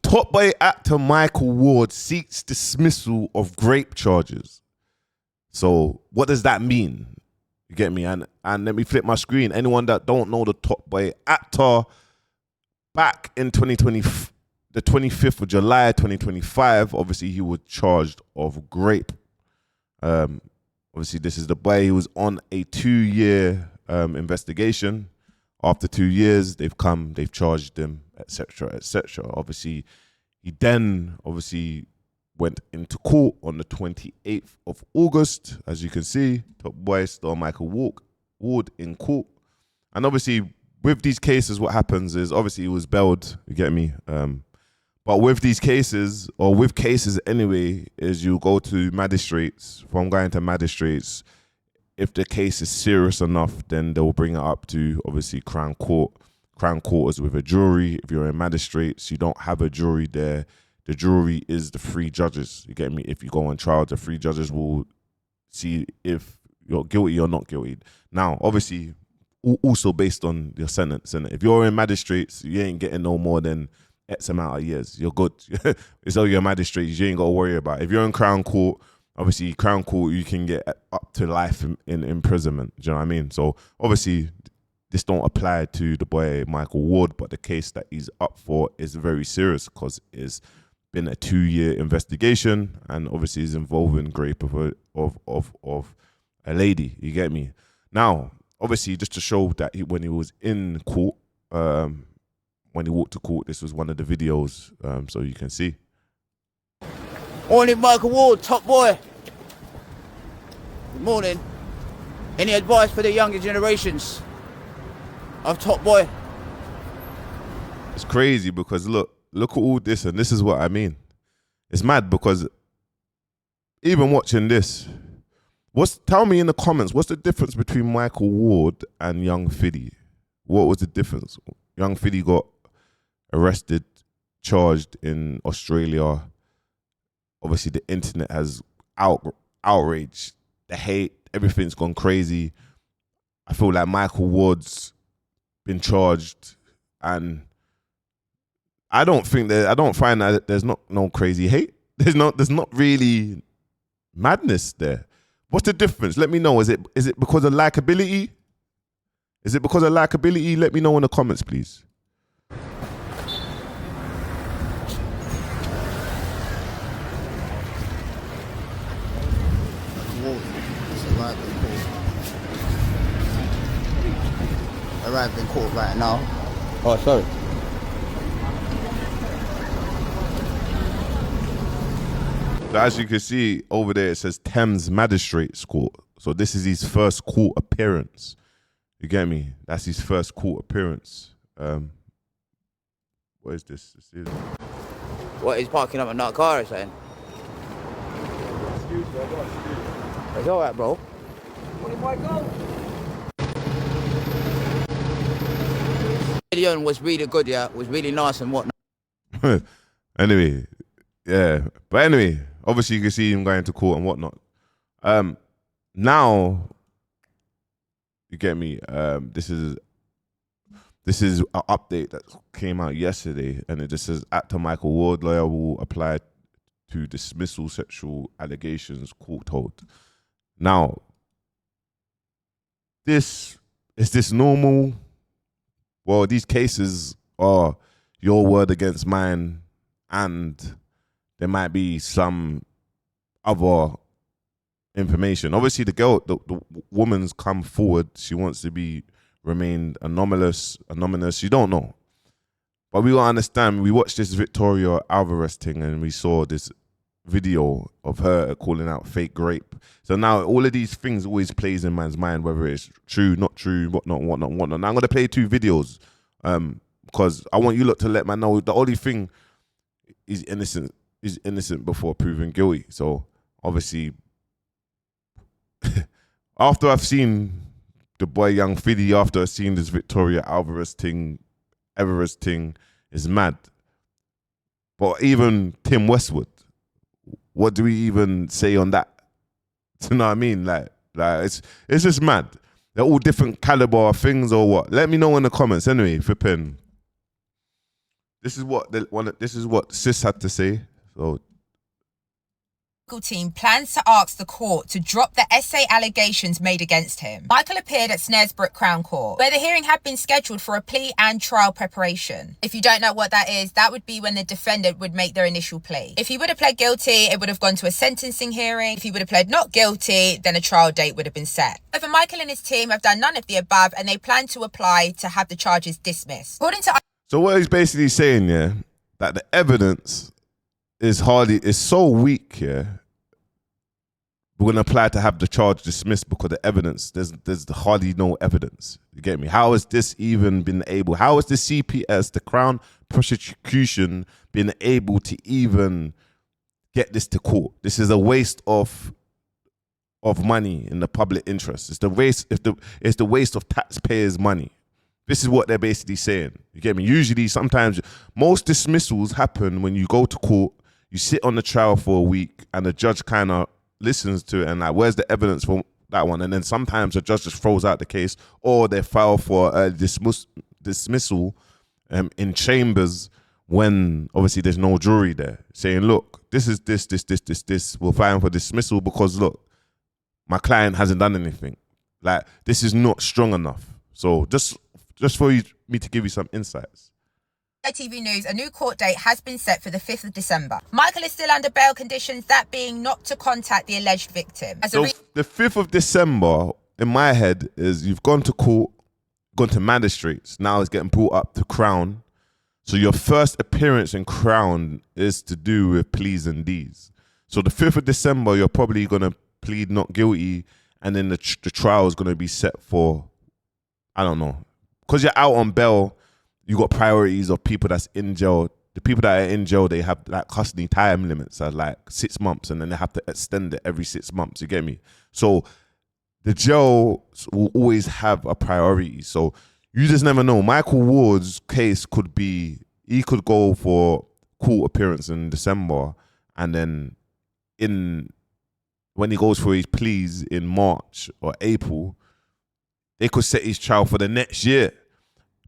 Top Boy actor Micheal Ward seeks dismissal of rape charges. So what does that mean? You get me? And let me flip my screen. Anyone that don't know the Top Boy actor, back in 2020, the 25th of July 2025, obviously he was charged of rape. Obviously this is the boy who was on a 2-year investigation. After 2 years, they've charged him, etc., etc. Obviously, he then went into court on the 28th of August. As you can see, Top Boy star Micheal Ward in court. And obviously, with these cases, what happens is obviously he was bailed. You get me? But with these cases, or with cases anyway, is you go to magistrates. From going to magistrates, if the case is serious enough, then they'll bring it up to obviously Crown Court. Crown Court is with a jury. If you're in magistrates, you don't have a jury there. The jury is the 3 judges. You get me? If you go on trial, the 3 judges will see if you're guilty or not guilty. Now, obviously, also based on your sentence. And if you're in magistrates, you ain't getting no more than X amount of years. You're good. It's all your magistrates. You ain't got to worry about it. If you're in Crown Court, obviously, Crown Court, you can get up to life in imprisonment. Do you know what I mean? So, obviously, this don't apply to the boy Micheal Ward, but the case that he's up for is very serious because it's been a 2-year investigation, and obviously, it's involving rape of a lady. You get me? Now, obviously, just to show that when he was in court, when he walked to court, this was one of the videos, so you can see. Morning, Micheal Ward, Top Boy. Good morning. Any advice for the younger generations of Top Boy? It's crazy because look at all this, and this is what I mean. It's mad because even watching this, tell me in the comments, what's the difference between Micheal Ward and Young Fiddy? What was the difference? Young Fiddy got arrested, charged in Australia. Obviously, the internet has outraged, the hate, everything's gone crazy. I feel like Micheal Ward's been charged, and I don't find that there's not no crazy hate. There's not really madness there. What's the difference? Let me know. Is it because of likability? Is it because of likability? Let me know in the comments, please. Arrived in court right now. Oh, sorry. So as you can see over there, it says Thames Magistrates Court. So this is his first court appearance. You get me? That's his first court appearance. What is this? What, he's parking up in that car or something? Excuse me, I got excuse. It's alright, bro. Where did I go? The video was really good, yeah. It was really nice and whatnot. Anyway, yeah. But anyway, obviously you can see him going to court and whatnot. Now, you get me? This is an update that came out yesterday, and it just says actor Micheal Ward lawyer will apply to dismissal sexual allegations, court told. Now, is this normal? Well, these cases are your word against mine, and there might be some other information. Obviously, the woman's come forward. She wants to remain anonymous. You don't know. But we gotta understand, we watched this Victoria Alvarez thing and we saw this video of her calling out fake rape. So now all of these things always plays in man's mind, whether it's true, not true, whatnot. Now I'm gonna play 2 videos because I want you lot to let man know the only thing is innocent before proven guilty. So obviously, after I've seen the boy Young Fiddy, after I've seen this Victoria Alvarez thing, is mad. But even Tim Westwood, what do we even say on that? You know what I mean? Like it's just mad. They're all different caliber of things or what? Let me know in the comments. Anyway, flipping. This is what this is what Sis had to say. So Team plans to ask the court to drop the essay allegations made against him. Micheal appeared at Snaresbrook Crown Court, where the hearing had been scheduled for a plea and trial preparation. If you don't know what that is, that would be when the defendant would make their initial plea. If he would have pled guilty, it would have gone to a sentencing hearing. If he would have pled not guilty, then a trial date would have been set. However, Micheal and his team have done none of the above, and they plan to apply to have the charges dismissed. According to So what he's basically saying, yeah, that the evidence is so weak, yeah. We're gonna apply to have the charge dismissed because the evidence, there's hardly no evidence. You get me? How has this even been able? How has the CPS, the Crown Prosecution, been able to even get this to court? This is a waste of money in the public interest. It's the waste of taxpayers' money. This is what they're basically saying. You get me? Usually, sometimes, most dismissals happen when you go to court, you sit on the trial for a week, and the judge kind of listens to it and like, where's the evidence for that one? And then sometimes the judge just throws out the case, or they file for a dismissal in chambers when obviously there's no jury there, saying, look, this is this. We're filing for dismissal because look, my client hasn't done anything. Like, this is not strong enough. So just for me to give you some insights. TV News, a new court date has been set for the 5th of December. Micheal is still under bail conditions, that being not to contact the alleged victim. So the 5th of December, in my head, is you've gone to court, gone to magistrates, now it's getting brought up to Crown. So your first appearance in Crown is to do with pleas and Ds. So the 5th of December, you're probably going to plead not guilty, and then the trial is going to be set for, I don't know. Because you're out on bail, you got priorities of people that's in jail. The people that are in jail, they have like custody time limits at like 6 months, and then they have to extend it every 6 months. You get me? So the jail will always have a priority. So you just never know. Michael Ward's case could be, he could go for court appearance in December, and then when he goes for his pleas in March or April, they could set his trial for the next year.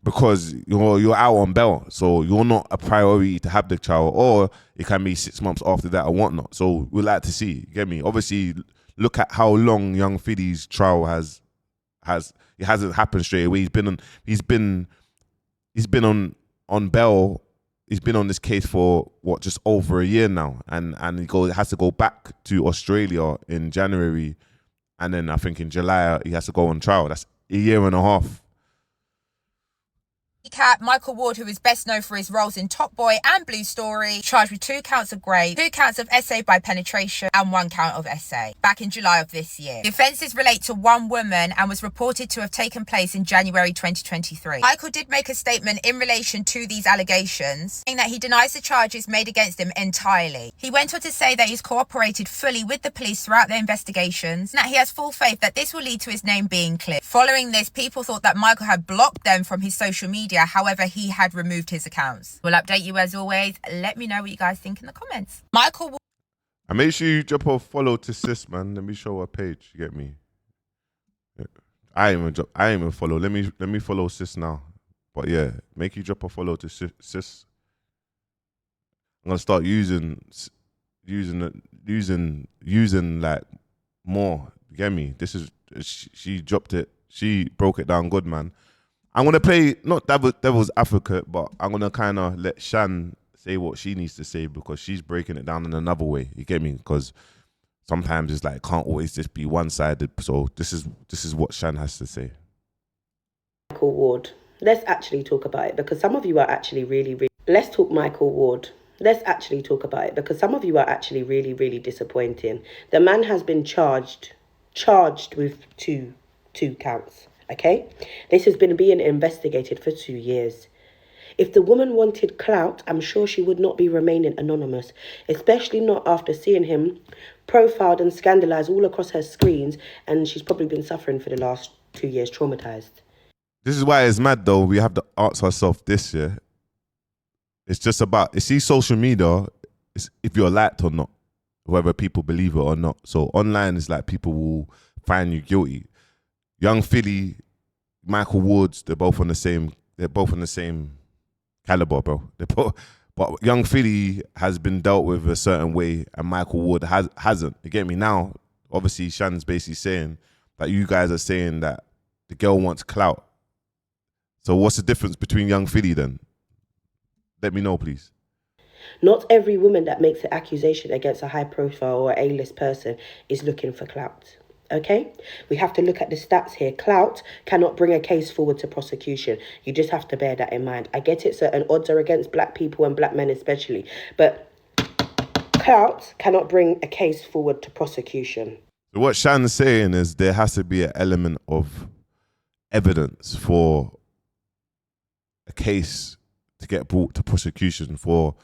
Because you're out on bail, so you're not a priority to have the trial, or it can be 6 months after that or whatnot. So we'd like to see, you get me? Obviously, look at how long Young Fiddy's trial has it hasn't happened straight away. He's been on bail. He's been on this case for just over a year now, and has to go back to Australia in January, and then I think in July he has to go on trial. That's a year and a half. Michael Ward, who is best known for his roles in Top Boy and Blue Story, charged with 2 counts of rape, 2 counts of essay by penetration, and 1 count of essay, back in July of this year. The offences relate to one woman and was reported to have taken place in January 2023. Michael did make a statement in relation to these allegations, saying that he denies the charges made against him entirely. He went on to say that he's cooperated fully with the police throughout their investigations, and that he has full faith that this will lead to his name being clear. Following this, people thought that Michael had blocked them from his social media. However, he had removed his accounts. We'll update you as always. Let me know what you guys think in the comments. Michael. And make sure you drop a follow to Sis, man. Let me show her page. You get me? I ain't even follow. Let me follow Sis now. But yeah, make you drop a follow to Sis. I'm gonna start using like more. You get me? This is she dropped it. She broke it down good, man. I'm going to play, not devil's advocate, but I'm going to kind of let Shan say what she needs to say, because she's breaking it down in another way. You get me? Because sometimes it's like, can't always just be one-sided. So this is what Shan has to say. Michael Ward. Let's actually talk about it, because some of you are actually really... Let's talk Michael Ward. Let's actually talk about it, because some of you are actually really disappointing. The man has been charged with two counts. Okay, this has been being investigated for 2 years. If the woman wanted clout, I'm sure she would not be remaining anonymous, especially not after seeing him profiled and scandalized all across her screens, and she's probably been suffering for the last 2 years, traumatized. This is why it's mad, though. We have to ask ourselves this, yeah. It's just about, you see, social media, it's if you're liked or not, whether people believe it or not. So online is like people will find you guilty. Young Philly, Michael Woods, they're both on the same caliber, bro. But young Philly has been dealt with a certain way, and Michael Ward hasn't. You get me? Now, obviously, Shan's basically saying that you guys are saying that the girl wants clout. So what's the difference between young Philly then? Let me know, please. Not every woman that makes an accusation against a high profile or A-list person is looking for clout. Okay? We have to look at the stats here. Clout cannot bring a case forward to prosecution. You just have to bear that in mind. I get it, certain odds are against black people and black men especially, but clout cannot bring a case forward to prosecution. So what Shan's saying is there has to be an element of evidence for a case to get brought to prosecution for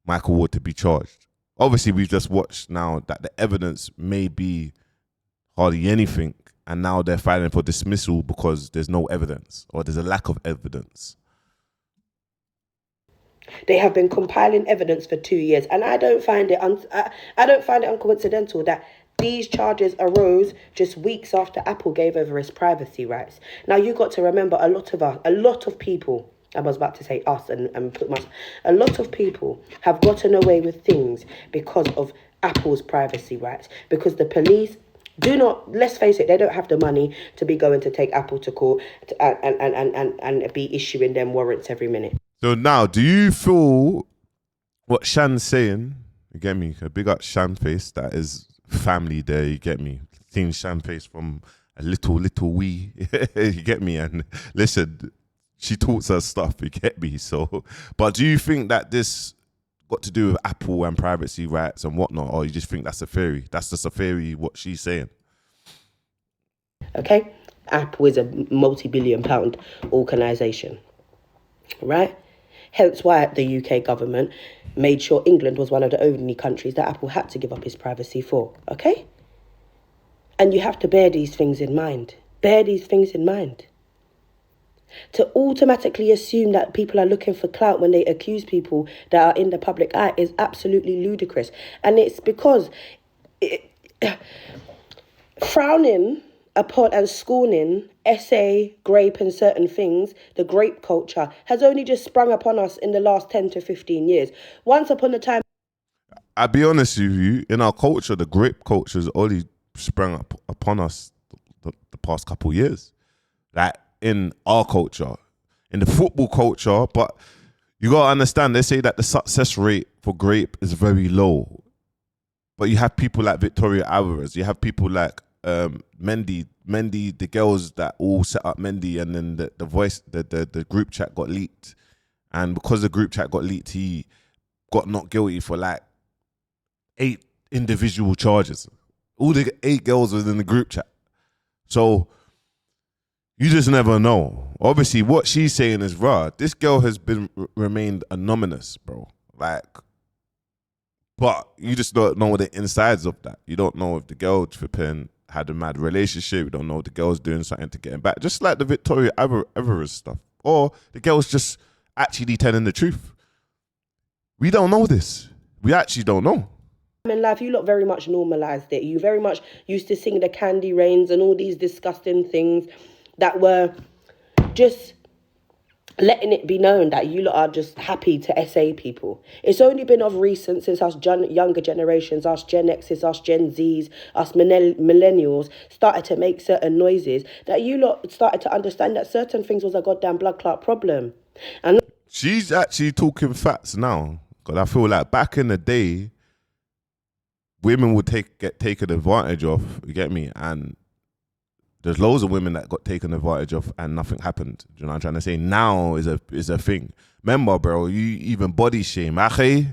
Michael Ward to be charged. Obviously, we've just watched now that the evidence may be hardly anything, and now they're filing for dismissal because there's no evidence or there's a lack of evidence. They have been compiling evidence for 2 years, and I don't find it uncoincidental that these charges arose just weeks after Apple gave over its privacy rights. Now, you got to remember, a lot of people, I was about to say us and put myself, a lot of people have gotten away with things because of Apple's privacy rights, because the police let's face it, they don't have the money to be going to take Apple to court and be issuing them warrants every minute. So now, do you feel what Shan's saying? You get me? A big up Shan Face, that is family there, you get me? Seen Shan Face from a little wee, you get me? And listen, she taught us stuff, you get me? So, but do you think that this got to do with Apple and privacy rights and whatnot, or you just think that's a theory? That's just a theory, what she's saying. Okay? Apple is a multi-billion pound organisation, right? Hence why the UK government made sure England was one of the only countries that Apple had to give up its privacy for, okay? And you have to bear these things in mind. Bear these things in mind. To automatically assume that people are looking for clout when they accuse people that are in the public eye is absolutely ludicrous. And it's because frowning upon and scorning SA, grape and certain things, the grape culture, has only just sprung upon us in the last 10 to 15 years. Once upon a time... I'll be honest with you, in our culture, the grape culture has only sprung up upon us the past couple of years. Like, in our culture, in the football culture, but you gotta understand, they say that the success rate for grape is very low. But you have people like Victoria Alvarez, you have people like Mendy, the girls that all set up Mendy, and then the group chat got leaked. And because the group chat got leaked, he got not guilty for like 8 individual charges. All the 8 girls was in the group chat. So you just never know. Obviously, what she's saying is, raw. This girl has remained anonymous, bro. Like, but you just don't know the insides of that. You don't know if the girl flipping had a mad relationship. You don't know if the girl's doing something to get him back. Just like the Victoria Alvarez stuff. Or the girl's just actually telling the truth. We don't know this. We actually don't know. In life, you lot very much normalised it. You very much used to sing the Candy Rains and all these disgusting things that were just letting it be known that you lot are just happy to SA people. It's only been of recent, since us younger generations, us Gen X's, us Gen Z's, us millennials started to make certain noises, that you lot started to understand that certain things was a goddamn blood clot problem. And she's actually talking facts now, because I feel like back in the day, women would get taken advantage of, you get me? And there's loads of women that got taken advantage of and nothing happened. Do you know what I'm trying to say? Now is a thing. Remember, bro, you even body shame. Ackhiii,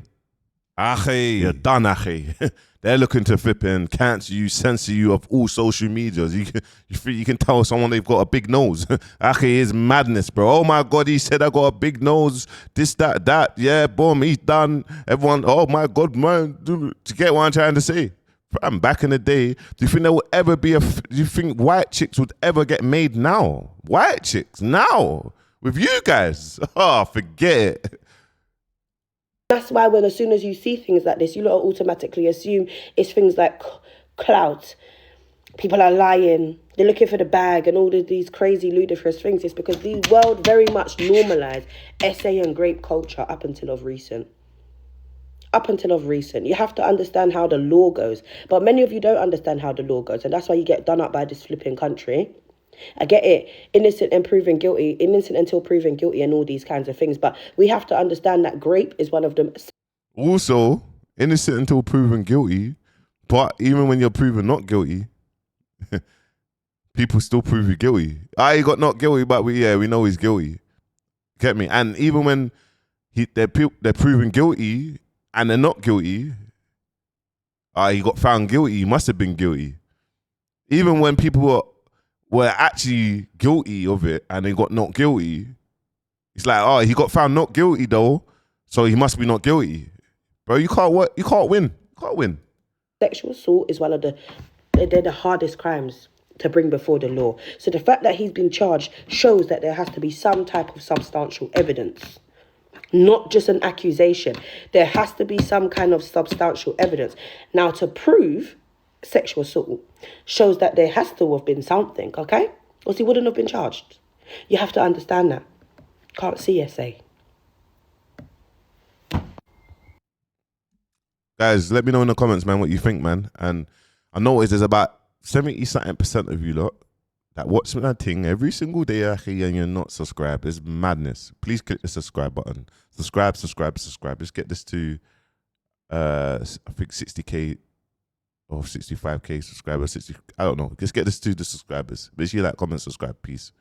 you're done, Ackhiii. They're looking to flip and cancel you, censor you of all social medias. You can tell someone they've got a big nose. Ackhiii is madness, bro. Oh my God, he said I got a big nose. This, that. Yeah, boom, he's done. Everyone, oh my God, man. Do you get what I'm trying to say? And back in the day, do you think there will ever be do you think white chicks would ever get made now? White chicks now with you guys? Oh, forget it. That's why when as soon as you see things like this, you lot automatically assume it's things like clout. People are lying. They're looking for the bag and all of these crazy, ludicrous things. It's because the world very much normalised SA and grape culture up until of recent. Up until of recent. You have to understand how the law goes. But many of you don't understand how the law goes. And that's why you get done up by this flipping country. I get it. Innocent and proven guilty. Innocent until proven guilty and all these kinds of things. But we have to understand that grape is one of them. Also, innocent until proven guilty. But even when you're proven not guilty, people still prove you guilty. He got not guilty, but we know he's guilty. Get me? And even when they're proven guilty and they're not guilty, he got found guilty. He must have been guilty. Even when people were actually guilty of it and they got not guilty, it's like, he got found not guilty though, so he must be not guilty. Bro, you can't win. You can't win. Sexual assault is one of they're the hardest crimes to bring before the law. So the fact that he's been charged shows that there has to be some type of substantial evidence, not just an accusation. There has to be some kind of substantial evidence. Now, to prove sexual assault shows that there has to have been something, okay? Or he wouldn't have been charged. You have to understand that. Can't see SA. Guys, let me know in the comments, man, what you think, man. And I noticed there's about 70% of you lot that watch that thing every single day, Ackhiii, and you're not subscribed. It's madness. Please click the subscribe button. Subscribe. Let's get this to, I think 60K or 65K subscribers. I don't know. Let's get this to the subscribers. Make sure you like, comment, subscribe. Peace.